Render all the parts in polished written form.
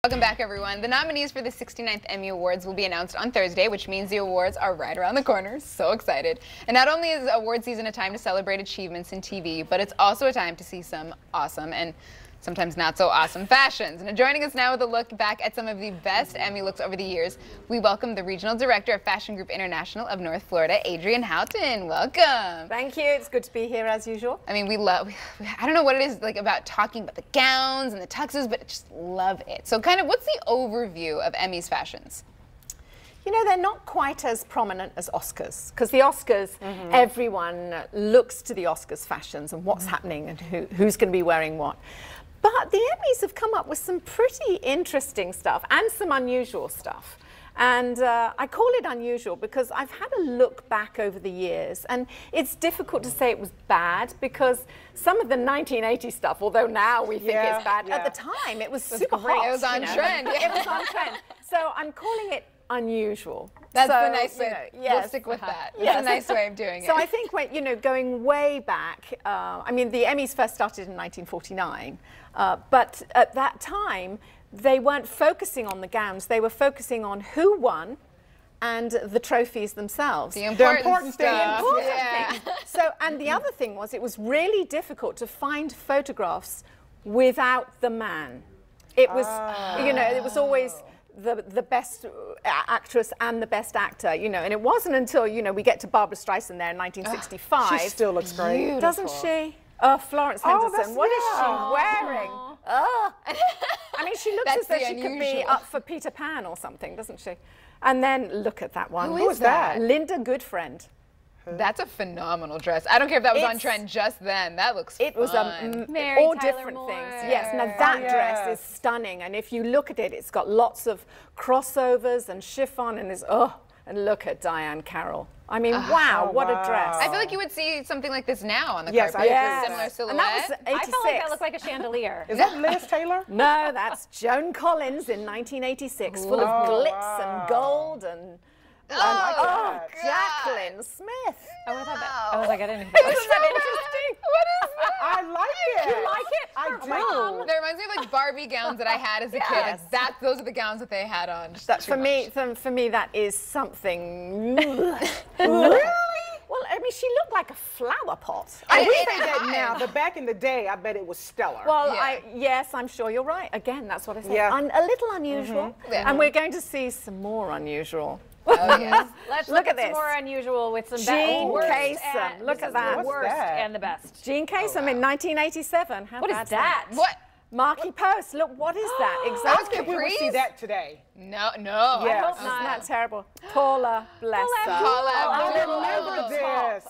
Welcome back, everyone. The nominees for the 69th Emmy Awards will be announced on Thursday, which means the awards are right around the corner. So excited. And not only is award season a time to celebrate achievements in TV, but it's also a time to see some awesome and sometimes not so awesome fashions. And joining us now with a look back at some of the best Emmy looks over the years, we welcome the Regional Director of Fashion Group International of North Florida, Adrienne Houghton. Welcome. Thank you. It's good to be here as usual. I mean, I don't know what it is like about talking about the gowns and the tuxes, but I just love it. So kind of what's the overview of Emmy's fashions? You know, they're not quite as prominent as Oscars, because the Oscars, everyone looks to the Oscars fashions and what's happening and who's going to be wearing what. But the Emmys have come up with some pretty interesting stuff and some unusual stuff. And I call it unusual because I've had a look back over the years, and it's difficult to say it was bad because some of the 1980 stuff, although now we think it's bad, at the time it was super hot. It was on trend. It was on trend. So I'm calling it unusual. That's the nice way. We'll stick with that. It's a nice way of doing it. So I think when, going way back, I mean, the Emmys first started in 1949, but at that time, they weren't focusing on the gowns. They were focusing on who won and the trophies themselves. The important stuff. The important things. So, and the other thing was, it was really difficult to find photographs without the man. It was, it was always the best actress and the best actor, and it wasn't until, we get to Barbra Streisand there in 1965. She still looks great. Beautiful. Doesn't she? Oh, Florence Henderson. What is she wearing? Oh. I mean, she looks as though she could be up for Peter Pan or something, doesn't she? And then look at that one. Who is that? Linda Goodfriend. That's a phenomenal dress. I don't care if that was on trend just then. That looks It was all different things. Yes, now that dress is stunning. And if you look at it, it's got lots of crossovers and chiffon and and look at Diane Carroll. I mean, wow, what a dress. I feel like you would see something like this now on the carpet. Similar silhouette. And that was 86. I felt like that looked like a chandelier. Is that Liz Taylor? No, that's Joan Collins in 1986, full of glitz and gold and... Jacqueline Smith. Oh, I thought that. I was like, I didn't. Isn't that interesting? What is that? I like it. You like it? I do. That reminds me of like Barbie gowns that I had as a kid. Those are the gowns that they had on. For me, that is something. Really? Well, I mean, she looked like a flower pot. I would say that now, but back in the day, I bet it was stellar. Well, yes, I'm sure you're right. Again, that's what I said. Yeah. A little unusual. And we're going to see some more unusual. Oh, yes. Let's look at this. Some more unusual with some Jean Kasem. Look at that. The worst and the best. Jean Kasem in 1987. What is that? What? Marky Post. Look, what is that? Exactly. I don't think we will see that today. No. Yes. Isn't that terrible? Paula Blesser.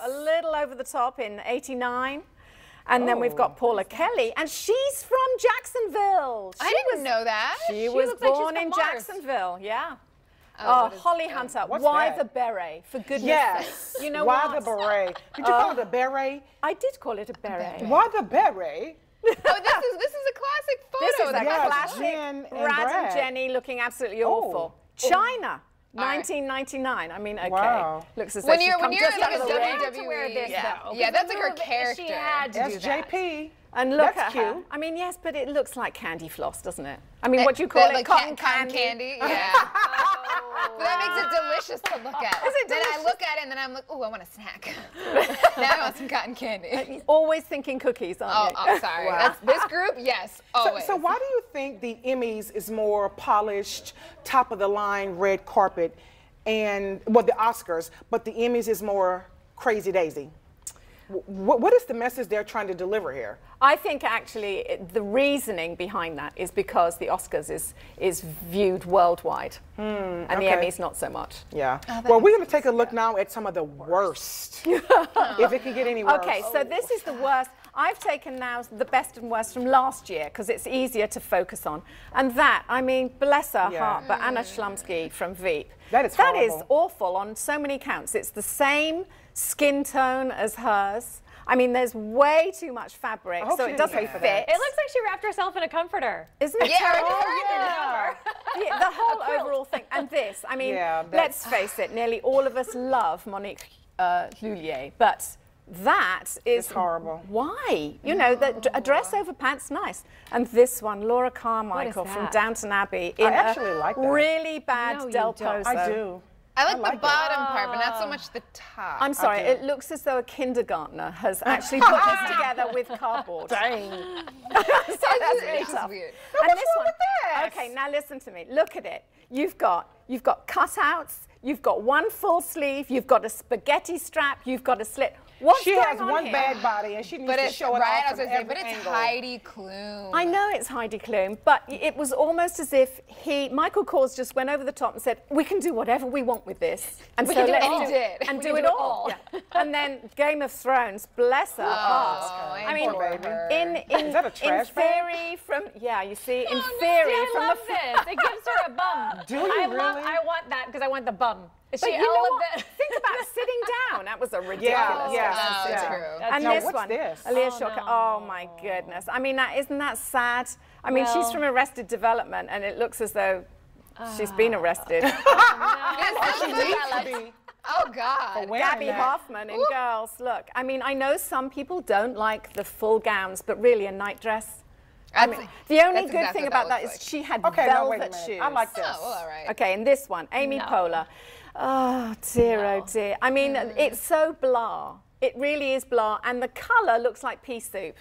A little over the top in 89. And then we've got Paula Kelly, and she's from Jacksonville. I didn't know that. She was born in Jacksonville, yeah. Oh, Holly Hunter, why the beret? For goodness sake. You know why the beret? Did you call it a beret? I did call it a beret. Why the beret? Oh, this is a classic photo. This is a classic. Jen and Brad and Jenny looking absolutely awful. China. 1999. I mean, okay. Looks as though she's come just out of the WWE. Yeah, that's like her character. She had to do that. JP. And look at her. I mean, yes, but it looks like candy floss, doesn't it? I mean, what do you call it? Like cotton candy? Yeah. But that makes it delicious to look at. Is it delicious? Then I look at it and then I'm like, oh, I want a snack. Now I want some cotton candy. Always thinking cookies, aren't you? Oh, sorry. Wow. This group, yes, always. So why do you think the Emmys is more polished, top of the line, red carpet, and, well, the Oscars, but the Emmys is more crazy daisy? What is the message they're trying to deliver here? I think actually the reasoning behind that is because the Oscars is viewed worldwide, and the Emmys not so much. Yeah. Well, we're going to take a look now at some of the worst, if it can get any worse. Okay, so this is the worst. I've taken now the best and worst from last year because it's easier to focus on. And that, I mean, bless her heart, but Anna Shlumsky from Veep. That is horrible. That is awful on so many counts. It's the same skin tone as hers. I mean, there's way too much fabric, so it doesn't fit. It looks like she wrapped herself in a comforter. Isn't it terrible? The whole overall thing. And this, I mean, let's face it, nearly all of us love Monique Lhuillier, but that is It's horrible. Why? You know, that a dress over pants, nice. And this one, Laura Carmichael from that? Downton Abbey, in actually like that. really bad No, you Del don't. Pozo. I do. I like the like it. bottom part, but not so much the top. I'm sorry, it looks as though a kindergartner has actually put this together with cardboard. Dang. So that's really It's tough. weird. And what's this wrong one, with this? okay, now listen to me. Look at it. You've got cutouts. You've got one full sleeve. You've got a spaghetti strap. You've got a slit. What's She going has on one here? bad body, and she needs But to it's show it right. I off was from gonna say, every but it's angle. Heidi Klum. I know it's Heidi Klum, but it was almost as if Michael Kors just went over the top and said, "We can do whatever we want with this." And We so can do it let's all. do it. And We do can it do it all. all. Yeah. And then Game of Thrones, bless her heart. I mean, poor baby. in Is that a trash bag? theory from you see, in See, theory I from love the this. It gives her a bum. Do you really? I want that because I want the bum. Is But she you know all of what? it? Think about sitting down. That was a ridiculous. Yeah, Oh, yeah. true. And Now, this what's one, this? Aaliyah Oh, Shocker. no. Oh my goodness! I mean, isn't that sad? I mean, she's Well- from Arrested Development, and it looks as though she's been arrested. She needs to be Oh God. wearing Gabby that. Hoffman in Girls. Look, I mean, I know some people don't like the full gowns, but really a nightdress. That's, The only that's good exactly thing what about that that is looks like. she had Okay, now wait a velvet minute. shoes. I like this. Oh, well, all right. Okay, and this one, Amy No. Poehler. Oh dear, oh dear. I mean, it's so blah. It really is blah, and the colour looks like pea soup.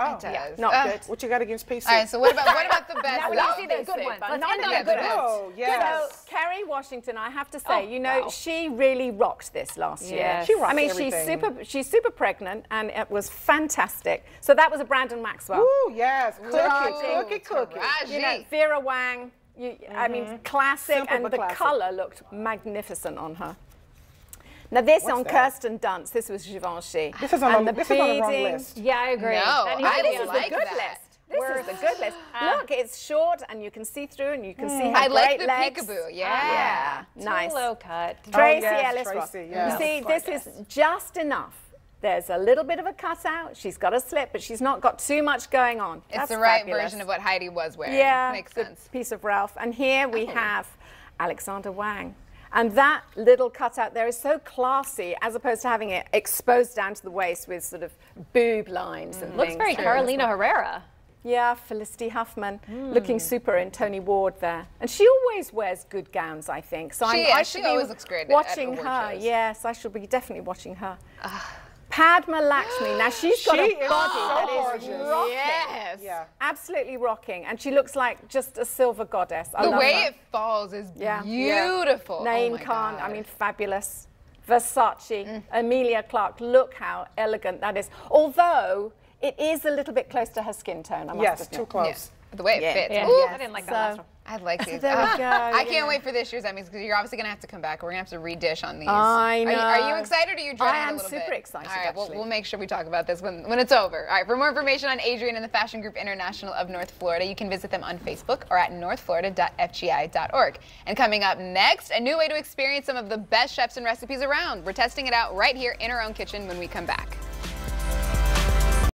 Oh, It does. Not good. What you got against PC? All right. So what about the best? Now we though? see the good ones. Let's Not end on the the good best. ones. Oh, yes. So Kerry Washington, I have to say, Oh, you know, wow. she really rocked this last year. Yes. She rocked I mean, everything. she's super pregnant, and it was fantastic. So that was a Brandon Maxwell. Ooh, yes. Cookie. Taraji. You know, Vera Wang. I mean, classic, Simple and but the classic. colour looked magnificent on her. Now this What's on that? Kirsten Dunst, this was Givenchy. This is on and the wrong beading- list. Yeah, I agree. No, That needs I to be didn't on like the good that. list. This is the good list. Look, it's short and you can see through and you can see her I like great the legs. peekaboo. Yeah, Too nice. low cut. Tracy yes, Ellis Ross. Tracy, You yes. see, Gorgeous. this is just enough. There's a little bit of a cutout. She's got a slip, but she's not got too much going on. It's That's the right fabulous. version of what Heidi was wearing. Yeah, Makes good sense. piece of Ralph. And here we have Alexander Wang. And that little cutout there is so classy, as opposed to having it exposed down to the waist with sort of boob lines and Looks things. very Carolina Herrera. Yeah, Felicity Huffman looking super in Tony Ward there. And she always wears good gowns, I think. So I She should be always looks great at watching award her. shows. Yes, I should be definitely watching her. Padma Lakshmi. Now she's got She a is body so that is gorgeous. rocking. Yes. Yeah. Absolutely rocking. And she looks like just a silver goddess. I The love way her. it falls is Yeah. beautiful. Naeem oh my Khan, God. I mean, fabulous. Versace, Amelia Clark, look how elegant that is. Although it is a little bit close to her skin tone, I must Yes, admit. too close. The way it Yeah. fits. Yeah, Ooh, I didn't like that So- last one. I like these. There we go, I can't yeah. wait for this year's Emmys because you're obviously going to have to come back. We're going to have to redish on these. I Are you know. excited or are you dreading I it a am little super bit? excited, All right, actually. we'll make sure we talk about this when it's over. All right, for more information on Adrienne and the Fashion Group International of North Florida, you can visit them on Facebook or at northflorida.fgi.org. And coming up next, a new way to experience some of the best chefs and recipes around. We're testing it out right here in our own kitchen when we come back.